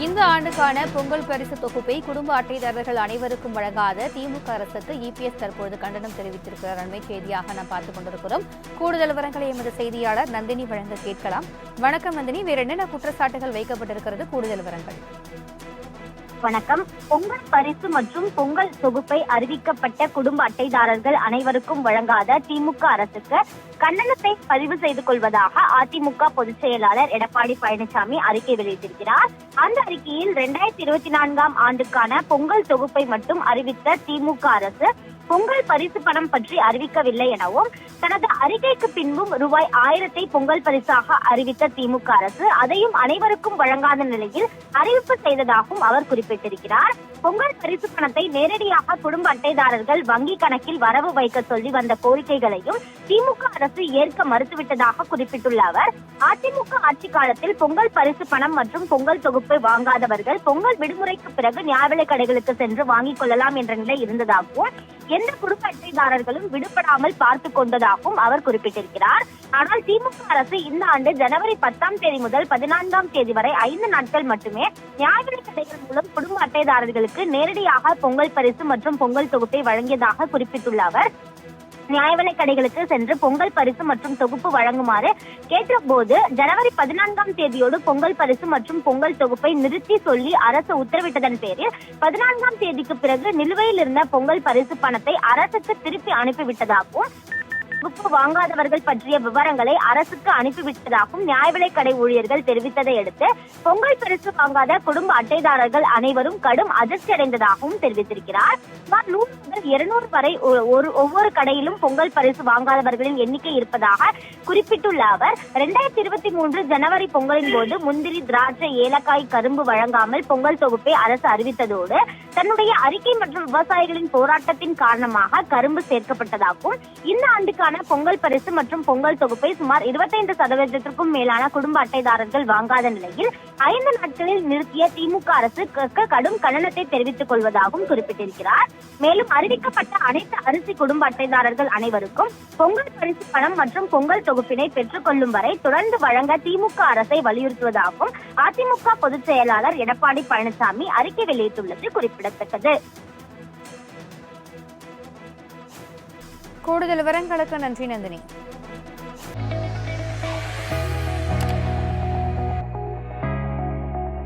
இந்த ஆண்டுக்கான பொங்கல் பரிசு தொகுப்பை குடும்ப அட்டைதாரர்கள் அனைவருக்கும் வழங்காத திமுக அரசுக்கு இபிஎஸ் தற்போது கண்டனம் தெரிவித்திருக்கிறார். அண்மை செய்தியாக நாம் பார்த்துக் கொண்டிருக்கிறோம். கூடுதல் விவரங்களை எமது செய்தியாளர் நந்தினி வழங்க கேட்கலாம். வணக்கம் நந்தினி, வேற என்னென்ன குற்றச்சாட்டுகள் வைக்கப்பட்டிருக்கிறது? கூடுதல் விவரங்கள். வணக்கம். பொங்கல் பரிசு மற்றும் பொங்கல் தொகுப்பை அறிவிக்கப்பட்ட குடும்ப அட்டைதாரர்கள் அனைவருக்கும் வழங்காத திமுக அரசுக்கு கண்டனத்தை பதிவு செய்து கொள்வதாக அதிமுக பொதுச் செயலாளர் எடப்பாடி பழனிசாமி அறிக்கை வெளியிட்டிருக்கிறார். அந்த அறிக்கையில் 2024 ஆண்டுக்கான பொங்கல் தொகுப்பை மட்டும் அறிவித்த திமுக அரசு பொங்கல் பரிசு பணம் பற்றி அறிவிக்கவில்லை எனவும், தனது அறிக்கைக்கு பின்பும் ரூபாய் 1000 பொங்கல் பரிசாக அறிவித்த திமுக அரசு அதையும் அனைவருக்கும் வழங்காத நிலையில் அறிவிப்பு செய்ததாகவும் அவர் குறிப்பிட்டிருக்கிறார். பொங்கல் பரிசு பணத்தை நேரடியாக குடும்ப அட்டைதாரர்கள் வங்கி கணக்கில் வரவு வைக்க சொல்லி வந்த கோரிக்கைகளையும் திமுக அரசு ஏற்க மறுத்துவிட்டதாக குறிப்பிட்டுள்ள அவர், அதிமுக ஆட்சி காலத்தில் பொங்கல் பரிசு பணம் மற்றும் பொங்கல் தொகுப்பை வாங்காதவர்கள் பொங்கல் விடுமுறைக்கு பிறகு நியாய விலைக் கடைகளுக்கு சென்று வாங்கிக் கொள்ளலாம் என்ற நிலை இருந்ததாகவும், எந்த குடும்ப அட்டைதாரர்களும் விடுபடாமல் பார்த்துக் கொண்டதாகவும் அவர் குறிப்பிட்டிருக்கிறார். ஆனால் திமுக அரசு இந்த ஆண்டு ஜனவரி 10 முதல் 14 வரை 5 நாட்கள் மட்டுமே நியாய விலைக் கடைகள் மூலம் குடும்ப அட்டைதாரர்களுக்கு நேரடியாக பொங்கல் பரிசு மற்றும் பொங்கல் தொகுப்பை வழங்கியதாக குறிப்பிட்டுள்ள அவர், நியாய விலைக் கடைகளுக்கு சென்று பொங்கல் பரிசு மற்றும் தொகுப்பு வழங்குமாறு கேட்டபோது ஜனவரி 14 பொங்கல் பரிசு மற்றும் பொங்கல் தொகுப்பை நிறுத்தி சொல்லி அரசு உத்தரவிட்டதன் பேரில் 14 பிறகு நிலுவையில் இருந்த பொங்கல் பரிசு பணத்தை அரசுக்கு திருப்பி அனுப்பிவிட்டதாகவும், தொகுப்பு வாங்காதவர்கள் பற்றிய விவரங்களை அரசுக்கு அனுப்பிவிட்டதாகவும் நியாய விலைக் கடை ஊழியர்கள் தெரிவித்ததை அடுத்து பொங்கல் பரிசு வாங்காத குடும்ப அட்டைதாரர்கள் அனைவரும் கடும் அதிர்ச்சி அடைந்ததாகவும் தெரிவித்திருக்கிறார். 100 முதல் 200 வரை ஒவ்வொரு கடையிலும் பொங்கல் பரிசு வாங்காதவர்களின் எண்ணிக்கை இருப்பதாக குறிப்பிட்டுள்ள அவர், 2023 ஜனவரி பொங்கலின் போது முந்திரி, திராட்சை, ஏலக்காய், கரும்பு வழங்காமல் பொங்கல் தொகுப்பை அரசு அறிவித்ததோடு தன்னுடைய அறிக்கை மற்றும் விவசாயிகளின் போராட்டத்தின் காரணமாக கரும்பு சேர்க்கப்பட்டதாகவும், இந்த ஆண்டுக்கான பொங்கல் பரிசு மற்றும் பொங்கல் தொகுப்பை சுமார் 25% மேலான குடும்ப அட்டைதாரர்கள் வாங்காத நிலையில் 5 நாட்களில் நிறுத்திய திமுக அரசு கடும் கண்டனத்தை தெரிவித்துக் கொள்வதாகவும் குறிப்பிட்டிருக்கிறார். மேலும் அறிவிக்கப்பட்ட அனைத்து அரிசி குடும்ப அட்டைதாரர்கள் அனைவருக்கும் பொங்கல் பரிசு பணம் மற்றும் பொங்கல் தொகுப்பினை பெற்றுக் கொள்ளும் வரை தொடர்ந்து வழங்க திமுக அரசை வலியுறுத்துவதாகவும் அதிமுக பொதுச் செயலாளர் எடப்பாடி பழனிசாமி அறிக்கை வெளியிட்டுள்ளது குறிப்பிடத்தக்கது. கூடுதல் விவரங்களுக்கு நன்றி நந்தினி.